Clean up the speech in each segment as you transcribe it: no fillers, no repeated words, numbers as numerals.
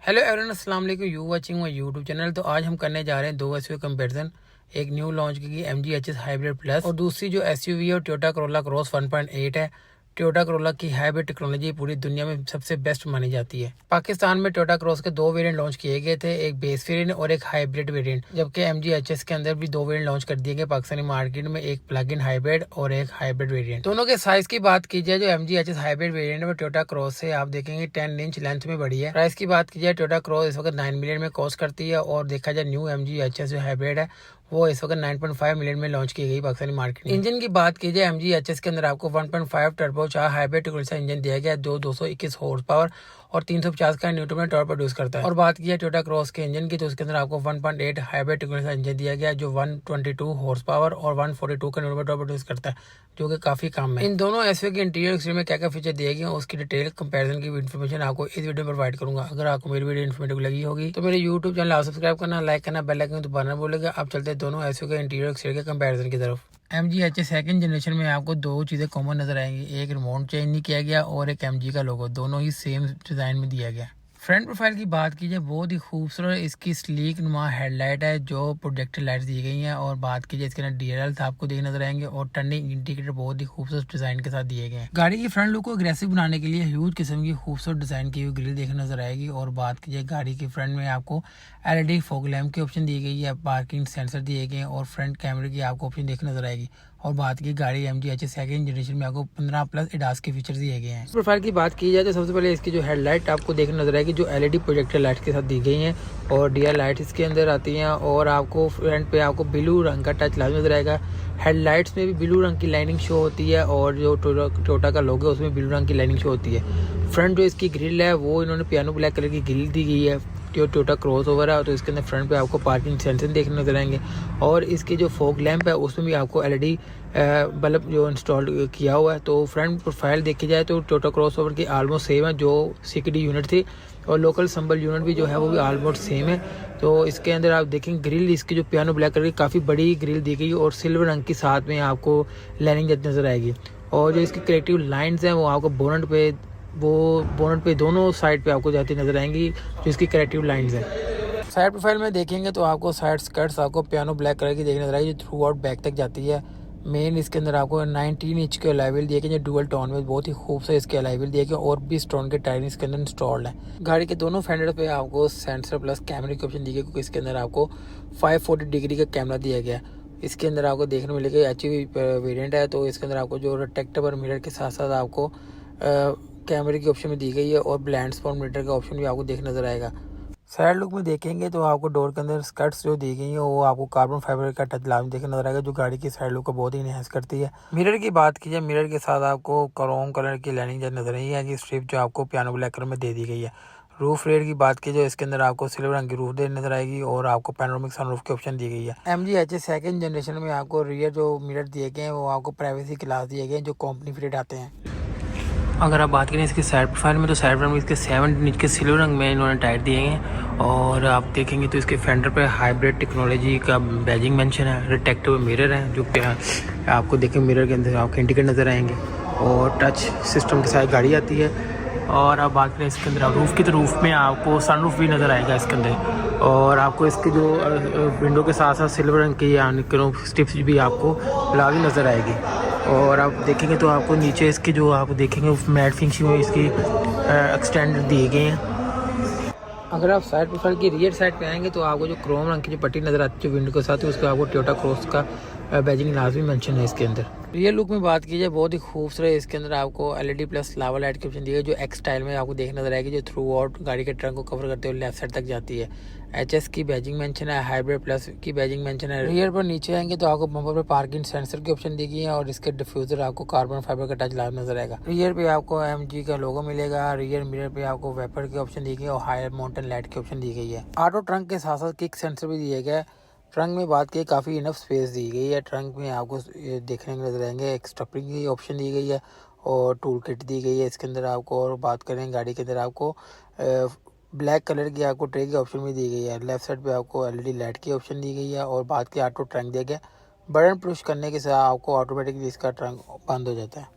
Hello everyone, अस्सलाम वालेकुम। You watching my YouTube channel. तो आज हम करने जा रहे हैं दो एसयूवी कंपैरिजन। एक न्यू लॉन्च की MG HS हाइब्रिड प्लस और दूसरी जो एसयूवी है टोयोटा करोला क्रॉस 1.8 है। टोयोटा करोला की हाइब्रिड टेक्नोलॉजी पूरी दुनिया में सबसे बेस्ट मानी जाती है। पाकिस्तान में टोयोटा क्रॉस के दो वेरिएंट लॉन्च किए गए थे, एक बेस वेरिएंट और एक हाइब्रिड वेरिएंट, जबकि MG HS के अंदर भी दो वेरिएंट लॉन्च कर दिए गए पाकिस्तानी मार्केट में, एक प्लग इन हाइब्रिड और एक हाइब्रिड वेरिएंट। दोनों के साइज की बात की जाए, जो MG HS हाइब्रिड वेरिएंट में टोयोटा क्रॉस से आप देखेंगे 10 इंच लेंथ में बड़ी है। प्राइस की बात की जाए, टोयोटा क्रॉस इस वक्त 9 मिलियन में कॉस्ट करती है और देखा जाए न्यू MG HS जो हाइब्रिड है वो इस वक्त 9.5 मिलियन में लॉन्च की गई पाकिस्तानी मार्केट में। इंजन की बात की जाए, MG HS के अंदर आपको 1.5 टर्बो चार हाइब्रिड टेक्नोलॉजी इंजन दिया गया है, जो 221 हॉर्स पावर और 350 का न्यूटन में टॉर्क प्रोड्यूस करता है। और बात की जाए टोयोटा क्रॉस के इंजन की, तो उसके अंदर आपको 1.8 हाइब्रिड टेक्नोलॉजी इंजन दिया गया है, जो 122 हॉर्स पावर और 142 का न्यूटन में टॉर्क प्रोड्यूस करता है, जो कि काफी कम है। इन दोनों एसयूवी के इंटीरियर एक्सटीरियर में क्या क्या फीचर दिए गए हैं उसकी डिटेल कंपैरिजन की इन्फॉर्मेशन आपको इस वीडियो में प्रोवाइड करूंगा। अगर आपको मेरी वीडियो इन्फॉर्मेटिव लगी होगी तो मेरे यूट्यूब चैनल आप सब्सक्राइब करना, लाइक करना, बेल आइकन दबाना बोलेगा। आप चलते हैं दोनों एसयूवी के इंटीरियर एक्सटीरियर के कंपैरिजन की तरफ। MG HS सेकंड जनरेशन में आपको दो चीज़ें कॉमन नजर आएंगी, एक रिमोट चेंज नहीं किया गया और एक MG का लोगो, दोनों ही सेम डिज़ाइन में दिया गया। फ्रंट प्रोफाइल की बात की जाए, बहुत ही खूबसूरत इसकी स्लीक नुमा हेडलाइट है जो प्रोजेक्टर लाइट्स दी गई हैं। और बात की जाए इसके अंदर DRL आपको देख नजर आएंगे और टर्निंग इंडिकेटर बहुत ही खूबसूरत डिजाइन के साथ दिए गए हैं। गाड़ी की फ्रंट लुक को अग्रेसिव बनाने के लिए ह्यूज किस्म की खूबसूरत डिजाइन की हुई ग्रिल देखने नजर आएगी। और बात की जाए गाड़ी की फ्रंट में आपको LED फॉग लैम्प की ऑप्शन दी गई है, पार्किंग सेंसर दिए गए हैं और फ्रंट कैमरे की आपको ऑप्शन देखने नजर आएगी। और बात की गाड़ी MG HS सेकंड जनरेशन में आपको 15+ ADAS के फीचर्स दिए गए हैं। प्रोफाइल की बात की जाए तो सबसे पहले इसकी जो हेडलाइट आपको देखने नजर आएगी, जो LED प्रोजेक्टर लाइट के साथ दी गई हैं और DRL लाइट इसके अंदर आती हैं। और आपको फ्रंट पे आपको ब्लू रंग का टच लाइट नजर आएगा। हेडलाइट्स में भी ब्लू रंग की लाइनिंग शो होती है और जो टोयोटा का लोगो है उसमें ब्लू रंग की लाइनिंग शो होती है। फ्रंट जो इसकी ग्रिल है वो इन्होंने पियानो ब्लैक कलर की ग्रिल दी गई है। जो टोयोटा क्रॉस ओवर है तो इसके अंदर फ्रंट पे आपको पार्किंग सेंसर देखने नजर आएंगे। और इसके जो फॉग लैंप है उसमें भी आपको LED बल्ब जो इंस्टॉल किया हुआ है। तो फ्रंट प्रोफाइल देखी जाए तो टोयोटा क्रॉस ओवर की ऑलमोस्ट सेम है, जो CKD यूनिट थी और लोकल संबल यूनिट भी जो है वो भी ऑलमोस्ट सेम है। तो इसके अंदर आप देखेंगे ग्रिल इसकी जो पियानो ब्लैक कलर की काफ़ी बड़ी ग्रिल दी गई और सिल्वर रंग के साथ में आपको लाइनिंग नजर आएगी। और जो इसकी क्रिएटिव लाइन्स हैं वो आपको बोनट पे दोनों साइड पे आपको जाती नजर आएंगी, जो इसकी क्रिएटिव लाइन्स हैं। साइड प्रोफाइल में देखेंगे तो आपको साइड स्कर्ट्स आपको पियानो ब्लैक कलर की देखने नजर आएगी, जो थ्रू आउट बैक तक जाती है। मेन इसके अंदर आपको 19 इंच के अलाइवल दिए गए, जो डुअल टोन में बहुत ही खूबसूरत इसके अलाइवल दिए गए और भी स्टोन के टायर इसके अंदर इंस्टॉल्ड है। गाड़ी के दोनों फेंडर पे आपको सेंसर प्लस कैमरे की ऑप्शन दी गई, क्योंकि इसके अंदर आपको 540 डिग्री का कैमरा दिया गया। इसके अंदर आपको देखने मिलेगा HUV वेरिएंट है, तो इसके अंदर आपको जो रिट्रैक्टेबल मिरर के साथ साथ आपको कैमरे की ऑप्शन भी दी गई है और ब्लाइंड स्पॉट मीटर का ऑप्शन भी आपको देखने नजर आएगा। साइड लुक में देखेंगे तो आपको डोर के अंदर स्कर्ट्स जो दी गई है वो आपको कार्बन फाइबर का टच लाइन देखने नजर आएगा, जो गाड़ी की साइड लुक को बहुत ही इनहेंस करती है। मिरर की बात की जाए, मिरर के साथ आपको क्रोम कलर की लाइनिंग नजर आई है, कि स्ट्रिप जो आपको पियानो ब्लैक कलर में दे दी गई है। रूफ रेट की बात की जाए, इसके अंदर आपको सिल्वर रंग की रूफ दे नजर आएगी और आपको पैनोरामिक सनरूफ की ऑप्शन दी गई है। MG HS सेकंड जनरेशन में आपको रियर जो मिरर दिए गए हैं वो आपको प्राइवेसी ग्लास दिए गए हैं, जो कंपनी फिटेड आते हैं। अगर आप बात करें इसके साइड प्रोफाइल में, तो साइड प्रोफाइल में इसके 7 इंच के सिल्वर रंग में इन्होंने टायर दिए हैं। और आप देखेंगे तो इसके फेंडर पे हाइब्रिड टेक्नोलॉजी का बैजिंग मेंशन है। रिट्रैक्टेबल मिरर है, जो आपको देखें मिरर के अंदर आपको इंडिकेटर नज़र आएंगे और टच सिस्टम के साथ गाड़ी आती है। और आप बात करें इसके अंदर रूफ़ की, तो रूफ़ में आपको सनरूफ भी नज़र आएगा इसके अंदर। और आपको इसके जो विंडो के साथ साथ सिल्वर रंग की यानी स्टिप्स भी आपको लागी नज़र आएगी। और आप देखेंगे तो आपको नीचे इसके जो आप देखेंगे मैट फिनिशिंग में इसकी एक्सटेंड दिए गए हैं। अगर आप साइड प्रोफाइल की रियर साइड पे आएंगे तो आपको जो क्रोम रंग की जो पट्टी नजर आती है विंडो के साथ, उसको आपको टोयोटा क्रॉस का बैजिंग लाजमी मेंशन है इसके अंदर। रियर लुक में बात की जाए, बहुत ही खूबसूरत इसके अंदर आपको LED प्लस लावा लाइट की ऑप्शन दी है, जो X स्टाइल में आपको देखने नजर आएगी, जो थ्रू आउट गाड़ी के ट्रंक को कवर करते हुए लेफ्ट साइड तक जाती है। HS की बैजिंग मेंशन है, हाइब्रिड प्लस की बैजिंग मेंशन है। रियर पर नीचे आएंगे तो आपको बम्पर पर पार्किंग सेंसर की ऑप्शन दी गई है और इसके डिफ्यूजर आपको कार्बन फाइबर का टच लाइव नजर आएगा। रियर पे आपको MG का लोगो मिलेगा। रियर मिरर पे आपको वेपर की ऑप्शन दी गई और हायर माउंटेन लाइट की ऑप्शन दी गई है। ऑटो ट्रंक के साथ साथ किक सेंसर भी दिए गए। ट्रंक में बात की काफ़ी इनफ स्पेस दी गई है। ट्रंक में आपको देखने को नजर आएंगे एक स्टफिंग की ऑप्शन दी गई है और टूल किट दी गई है इसके अंदर आपको। और बात करें गाड़ी के अंदर आपको ब्लैक कलर की आपको ट्रे की ऑप्शन भी दी गई है। लेफ्ट साइड पे आपको LED लाइट की ऑप्शन दी गई है। और बात की ऑटो ट्रंक दिया गया, बटन पुश करने के साथ आपको ऑटोमेटिकली इसका ट्रंक बंद हो जाता है।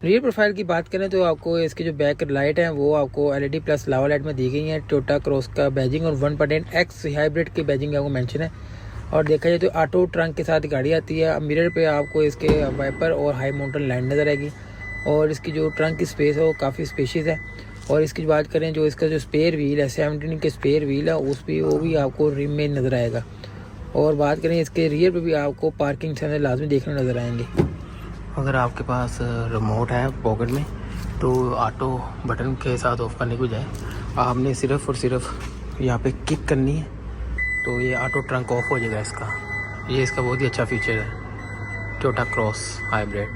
रियर प्रोफाइल की बात करें तो आपको इसकी जो बैक लाइट है वो आपको LED प्लस लावा लाइट में दी गई है। टोयोटा क्रॉस का बैजिंग और 1.8X हाइब्रिड की बैजिंग आपको मेंशन है। और देखा जाए तो ऑटो ट्रंक के साथ गाड़ी आती है। अब मिरर पे आपको इसके वाइपर और हाई माउंटेन लाइट नज़र आएगी और इसकी जो ट्रंक की स्पेस है वो काफ़ी स्पेशियस है। और इसकी बात करें जो इसका जो स्पेयर व्हील है 17 के स्पेयर व्हील है वो भी आपको रिम में नज़र आएगा। और बात करें इसके रियर पे भी आपको पार्किंग सेंसर लाजमी देखने नज़र आएंगे। अगर आपके पास रिमोट है पॉकेट में तो ऑटो बटन के साथ ऑफ करने को जाए आपने सिर्फ और सिर्फ यहाँ पे किक करनी है तो ये ऑटो ट्रंक ऑफ हो जाएगा इसका। ये इसका बहुत ही अच्छा फीचर है Toyota cross hybrid.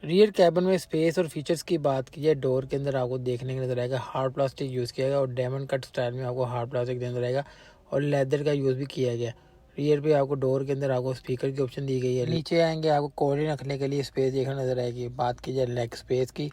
Rear cabin में स्पेस और फीचर्स की बात की जाए डोर के अंदर आपको देखने को नजर आएगा हार्ड प्लास्टिक यूज़ किया गया और डायमंड कट स्टाइल में आपको हार्ड प्लास्टिक नजर आएगा और लेदर का यूज़ भी किया गया। रियर पे आपको डोर के अंदर आपको स्पीकर की ऑप्शन दी गई है। नीचे आएंगे आपको कोल्ड रखने के लिए स्पेस देखने नजर आएगी। बात की जाए लेग स्पेस की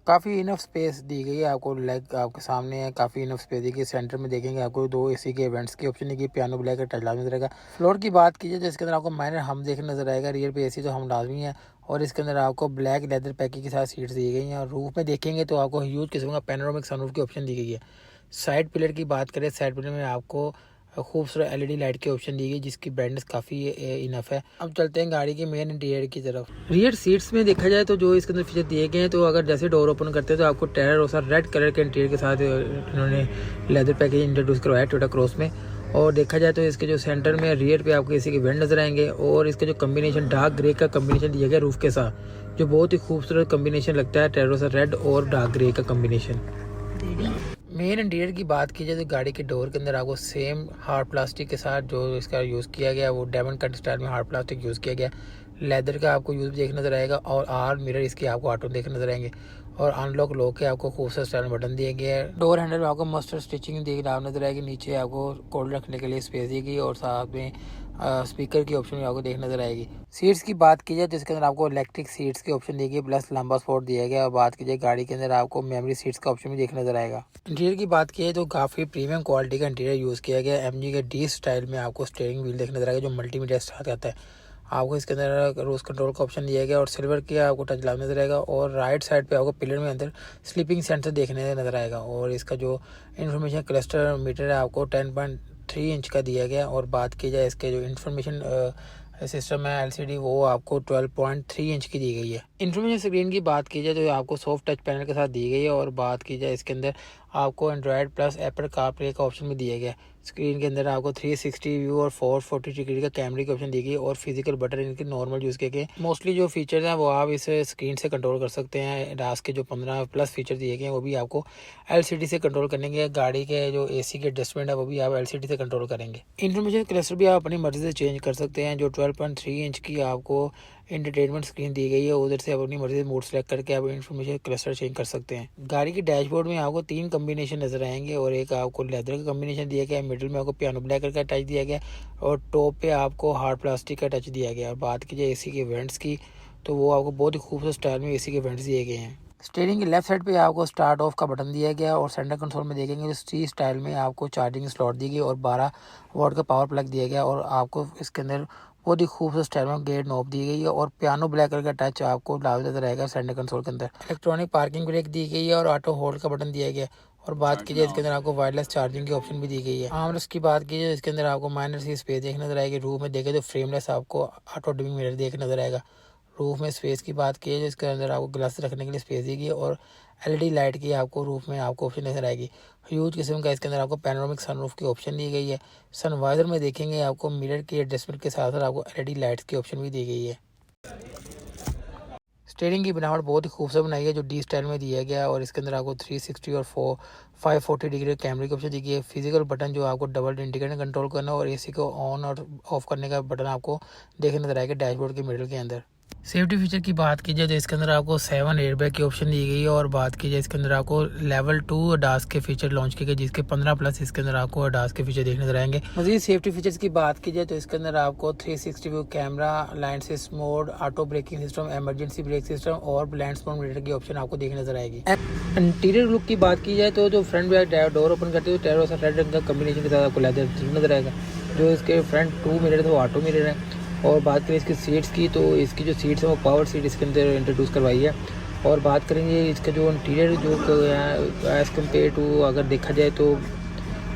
काफ़ी इनफ स्पेस दी गई है आपको। लेग आपके सामने है, काफ़ी इनफ स्पेस दी गई। सेंटर में देखेंगे आपको 2 AC के इवेंट्स की ऑप्शन दी पियानो ब्लैक का टच लाजमी नजर आएगा। फ्लोर की बात कीजिए तो इसके अंदर आपको माइनर हम देखने नजर आएगा। रियर पे AC तो हम लाजमी है और इसके अंदर आपको ब्लैक लेदर पैकिंग के साथ सीट्स दी गई हैं। और रूफ में देखेंगे तो आपको ह्यूज किस्म का पैनोरामिक सनरूफ की ऑप्शन दी गई है। साइड पिलर की बात करें साइड पिलर में आपको खूबसूरत LED लाइट की ऑप्शन दी गई जिसकी ब्राइटनेस काफ़ी इनफ है। अब चलते हैं गाड़ी के मेन इंटीरियर की तरफ। रियर सीट्स में देखा जाए तो जो इसके अंदर फीचर दिए गए हैं तो अगर जैसे डोर ओपन करते हैं तो आपको टेरारोसा रेड कलर के इंटीरियर के साथ इन्होंने लेदर पैकेज इंट्रोड्यूस करवाया टोयोटा क्रॉस में। और देखा जाए तो इसके जो सेंटर में रियर पे आपको AC के वेंट नजर आएंगे और इसका जो कम्बिनेशन डार्क ग्रे का कम्बिनेशन दिया गया रूफ के साथ जो बहुत ही खूबसूरत कम्बिनेशन लगता है टेरारोसा रेड और डार्क ग्रे का कम्बिनेशन। मेन इंटीरियर की बात की जाए तो गाड़ी के डोर के अंदर आपको सेम हार्ड प्लास्टिक के साथ जो इसका यूज़ किया गया वो डायमंड कट स्टाइल में हार्ड प्लास्टिक यूज़ किया गया। लेदर का आपको यूज़ देखने नजर आएगा और आर मिरर इसके आपको ऑटो देखने नजर आएंगे। और अनलॉक लॉक के आपको खूबसूरत स्टाइल बटन दिए गए हैं। डोर हैंडल में आपको मस्टर्ड स्टिचिंग देख नजर आएगी। नीचे आपको कोल्ड रखने के लिए स्पेस दी गई और साथ में स्पीकर की ऑप्शन भी आपको देखने नजर आएगी। सीट्स की बात की जाए तो इसके अंदर आपको इलेक्ट्रिक सीट्स की ऑप्शन दी गई प्लस लंबा स्पॉट दिया गया। और बात की जाए गाड़ी के अंदर आपको मेमोरी सीट्स का ऑप्शन भी देखने नजर आएगा। इंटीरियर की बात की जाए तो काफ़ी प्रीमियम क्वालिटी का इंटीरियर यूज़ किया गया। MG के D स्टाइल में आपको स्टीयरिंग व्हील देखने नजर आएगा जो मल्टीमीडिया साथ आता है। आपको इसके अंदर क्रूज कंट्रोल का ऑप्शन दिया गया और सिल्वर की आपको टच लाइट नजर आएगा। और राइट साइड पे आपको पिलर में अंदर स्लीपिंग सेंसर देखने नजर आएगा। और इसका जो इन्फॉर्मेशन क्लस्टर मीटर है आपको 10.3 इंच का दिया गया। और बात की जाए इसके जो इन्फॉर्मेशन सिस्टम है LCD वो आपको 12.3 इंच की दी गई है। इन्फॉर्मेशन स्क्रीन की बात की जाए तो आपको सॉफ्ट टच पैनल के साथ दी गई है। और बात की जाए इसके अंदर आपको एंड्रॉयड प्लस एप्पल कारप्ले का ऑप्शन भी दिया गया। स्क्रीन के अंदर आपको 360 व्यू और 440 डिग्री का कैमरे की ऑप्शन दी गई और फिजिकल बटन इनके नॉर्मल यूज़ किए गए। मोस्टली जो फीचर्स हैं वो आप इस स्क्रीन से कंट्रोल कर सकते हैं। डास के जो 15 प्लस फीचर दिए गए हैं वो भी आपको LCD से कंट्रोल करेंगे। गाड़ी के जो AC के एडजस्टमेंट है वो भी आप LCD से कंट्रोल करेंगे। इन्फॉर्मेशन क्लस्टर भी आप अपनी मर्जी से चेंज कर सकते हैं। जो 12.3 इंच की आपको एंटरटेनमेंट स्क्रीन दी गई है उधर से आप अपनी मर्जी से मोड सेलेक्ट करके आप इन्फॉर्मेशन क्लस्टर चेंज कर सकते हैं। गाड़ी की डैशबोर्ड में आपको 3 कम्बिनेशन नजर आएंगे और एक आपको लेदर का कम्बिनेशन दिया गया है। मिडिल में आपको पियानो ब्लैक का टच दिया गया और टॉप पे आपको हार्ड प्लास्टिक का टच दिया गया। और बात की जाए AC के वेंट्स की तो वो आपको बहुत ही खूबसूरत स्टाइल में AC के वेंट्स दिए गए हैं। स्टीयरिंग की लेफ्ट साइड पे आपको स्टार्ट ऑफ का बटन दिया गया और सेंटर कंसोल में देखेंगे तो C स्टाइल में आपको चार्जिंग स्लॉट दी गई और 12 वॉट का पावर प्लग दिया गया। और आपको इसके अंदर बहुत ही खूबसूरत स्टाइल में गेट नॉब दी गई है और पियानो ब्लैक कलर का टच आपको लाजमी नजर आएगा सेंटर कंसोल के अंदर। इलेक्ट्रॉनिक पार्किंग ब्रेक दी गई है और ऑटो होल्ड का बटन दिया गया। और बात की जाए इसके अंदर आपको वायरलेस चार्जिंग की ऑप्शन भी दी गई है। आर्मरेस्ट की बात की जाए इसके अंदर आपको माइनर सी स्पेस देखने नजर आएगी। रूफ में देखे तो फ्रेमलेस आपको ऑटो डिमिंग मिरर देखने नजर आएगा। रूफ में स्पेस की बात की जाए इसके अंदर आपको ग्लास रखने के लिए स्पेस दी गई और LED लाइट की आपको रूफ में आपको ऑप्शन नजर आएगी। ह्यूज किस्म का इसके अंदर आपको पैनोरामिक सनरूफ की ऑप्शन दी गई है। सनवाइजर में देखेंगे आपको मिरर की एडजस्टमेंट के साथ साथ आपको LED लाइट्स की ऑप्शन भी दी गई है। स्टीयरिंग की बनावट बहुत ही खूबसूरत बनाई है जो D स्टाइल में दिया गया और इसके अंदर आपको 360 और 540 डिग्री कैमरे की ऑप्शन दी गई है। फिजिकल बटन जो आपको डबल इंडिकेटर कंट्रोल करना और AC को ऑन और ऑफ करने का बटन आपको देखने नजर आएगा डैशबोर्ड के मिडल के अंदर। सेफ्टी फीचर की बात की जाए तो इसके अंदर आपको 7 एयरबैग की ऑप्शन दी गई है। और बात की जाए इसके अंदर आपको लेवल 2 ADAS के फीचर लॉन्च किए गए जिसके 15 प्लस इसके अंदर आपको ADAS के फीचर देखने नजर आएंगे। मजीद सेफ्टी फीचर्स की बात की जाए तो इसके अंदर आपको 360 view camera, line assist mode, auto braking system, emergency brake system और ब्लाइंड स्पॉट मीटर की ऑप्शन आपको देखने नजर आएगी। इंटीरियर लुक की बात की जाए तो जो फ्रंट बैक डोर ओपन करते हो टेरोसा रेड रंग का कॉम्बिनेशन के साथ आपको लेदर नजर आएगा। जो इसके फ्रंट 2 मिरर थे वो ऑटो मिरर है। और बात करें इसकी सीट्स की, तो इसकी जो सीट्स है वो पावर सीट इसके अंदर इंट्रोड्यूस करवाई है। और बात करेंगे इसका जो इंटीरियर जो एज़ कम्पेयर टू अगर देखा जाए तो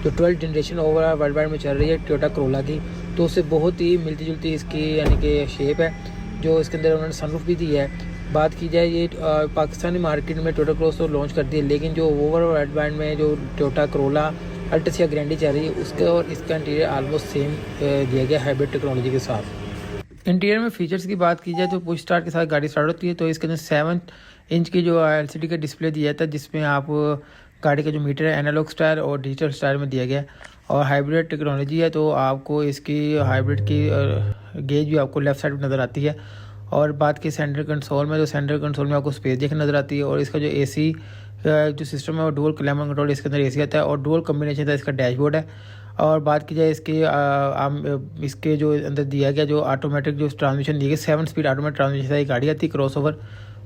जो 12th generation overall world wide में चल रही है टोयोटा करोला की, तो उससे बहुत ही मिलती जुलती इसकी यानी कि शेप है। जो इसके अंदर उन्होंने सनरूफ भी दी है। बात की जाए ये पाकिस्तानी मार्केट में टोयोटा क्रॉस तो लॉन्च कर दी है, लेकिन जो ओवरऑल वर्ल्ड वाइड में जो टोयोटा करोला अल्टिसिया ग्रैंडी चल रही है उसका और इसका इंटीरियर ऑलमोस्ट सेम दिया गया हाइब्रिड टेक्नोलॉजी के साथ। इंटीरियर में फीचर्स की बात की जाए तो पुश स्टार्ट के साथ गाड़ी स्टार्ट होती है। तो इसके अंदर 7 इंच की जो LCD का डिस्प्ले दिया था, जिसमें आप गाड़ी का जो मीटर है एनालॉग स्टाइल और डिजिटल स्टाइल में दिया गया। और हाइब्रिड टेक्नोलॉजी है, तो आपको इसकी हाइब्रिड की गेज भी आपको लेफ्ट साइड में नज़र आती है। और बात की सेंटर कंसोल में, तो सेंटर कंसोल में आपको स्पेस देखने नज़र आती है। और इसका जो AC जो सिस्टम है वो डुअल क्लाइमेट कंट्रोल, इसके अंदर AC आता है और डुअल कम्बिनेशन का इसका डैशबोर्ड है। और बात की जाए इसके जो अंदर दिया गया जो ऑटोमेटिक जो ट्रांसमिशन दिया गया 7 स्पीड ऑटोमेटिक ट्रांसमिशन की गाड़ी आती है क्रॉसओवर।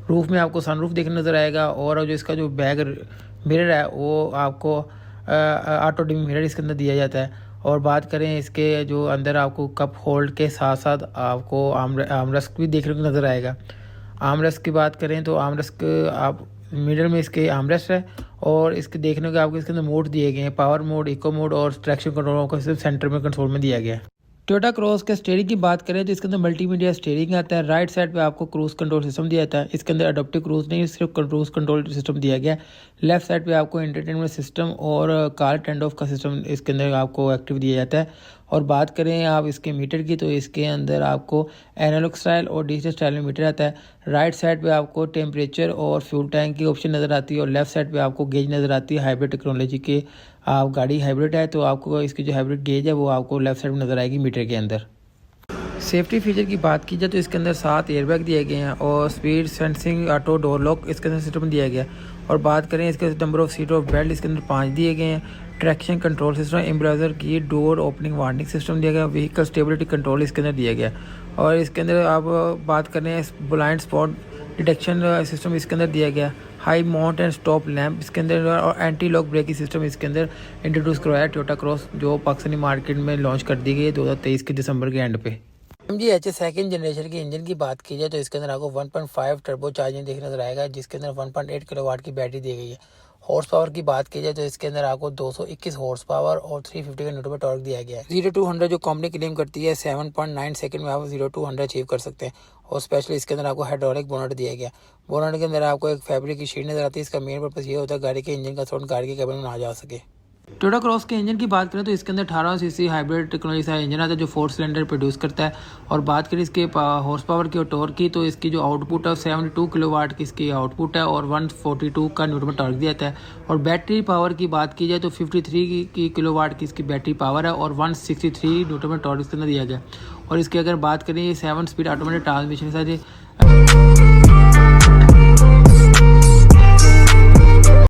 रूफ में आपको सनरूफ देखने नज़र आएगा। और जो इसका जो बैक मिरर है वो आपको ऑटो डिम मिरर इसके अंदर दिया जाता है। और बात करें इसके जो अंदर आपको कप होल्ड के साथ साथ आपको आर्मरेस्ट भी देखने को नज़र आएगा। आर्मरेस्ट की बात करें तो आर्मरेस्ट आप मिडल में इसके आर्मरेस्ट है। और इसके देखने को आपको इसके अंदर मोड दिए गए हैं, पावर मोड, इको मोड और ट्रैक्शन कंट्रोल को सिर्फ सेंटर में कंट्रोल में दिया गया है। टोयोटा क्रॉस के स्टीयरिंग की बात करें तो इसके अंदर मल्टीमीडिया स्टीयरिंग आता है। राइट साइड पे आपको क्रूज कंट्रोल सिस्टम दिया जाता है। इसके अंदर अडोप्टिव क्रूज नहीं, सिर्फ क्रूज कंट्रोल सिस्टम दिया गया है। लेफ्ट साइड पे आपको एंटरटेनमेंट सिस्टम और कार टर्न ऑफ का सिस्टम इसके अंदर आपको एक्टिव दिया जाता है। और बात करें आप इसके मीटर की, तो इसके अंदर आपको एनालॉग स्टाइल और डिजिटल स्टाइल में मीटर आता है। राइट साइड पे आपको टेम्परेचर और फ्यूल टैंक की ऑप्शन नज़र आती है। और लेफ्ट साइड पे आपको गेज नज़र आती है हाइब्रिड टेक्नोलॉजी के। आप गाड़ी हाइब्रिड है तो आपको इसकी जो हाइब्रिड गेज है वो आपको लेफ्ट साइड में नज़र आएगी मीटर के अंदर। सेफ्टी फीचर की बात की जाए तो इसके अंदर 7 एयरबैग दिए गए हैं और speed sensing auto door lock इसके अंदर सिस्टम दिया गया है। और बात करें इसके number of seat of belt इसके अंदर 5 दिए गए हैं। ट्रैक्शन कंट्रोल सिस्टम, एम्ब्रेजर की डोर ओपनिंग वार्निंग सिस्टम दिया गया। व्हीकल स्टेबिलिटी कंट्रोल इसके अंदर दिया गया। और इसके अंदर आप बात करें ब्लाइंड स्पॉट डिटेक्शन सिस्टम इसके अंदर दिया गया। High mount and stop lamp इसके अंदर और एंटी लॉक ब्रेकिंग सिस्टम इसके अंदर इंट्रोड्यूस करवाया टोयोटा क्रॉस, जो पाकिस्तानी मार्केट में लॉन्च कर दी गई है 2023 के दिसंबर के एंड पे। MG सेकंड जनरेशन के इंजन की बात की जाए तो इसके अंदर आपको 1.5 टर्बो चार्जिंग देखने नजर आएगा, जिसके अंदर 1.8 किलोवाट की बैटरी दी गई है। हॉर्स पावर की बात की जाए तो इसके अंदर आपको 221 हॉर्स पावर और 350 का न्यूटन टॉर्क दिया गया है। 0 to 100 जो कंपनी क्लेम करती है 7.9 सेकंड में आप 0 to 100 अचीव कर सकते हैं। और स्पेशली इसके अंदर आपको हाइड्रोलिक बोनट दिया गया। बोनट के अंदर आपको एक फैब्रिक की शीट नजर आती है। इसका मेन पर्पस ये होता है गाड़ी के इंजन का साउंड गाड़ी के केबिन में ना जा सके। टोयोटा क्रॉस के इंजन की बात करें तो इसके अंदर 18 सीसी हाइब्रिड टेक्नोलॉजी का इंजन आता है जो 4 सिलेंडर प्रोड्यूस करता है। और बात करें इसके हॉर्स पावर की और टॉर्क की, तो इसकी जो आउटपुट है 72 किलोवाट की इसकी आउटपुट है और 142 का न्यूटन टॉर्क दिया जाता है। और बैटरी पावर की बात की जाए तो 53 की किलोवाट की इसकी बैटरी पावर है और 163 न्यूटन टॉर्क इसके अंदर दिया गया। और इसकी अगर बात करें 7 स्पीड ऑटोमेटिक ट्रांसमिशन के साथ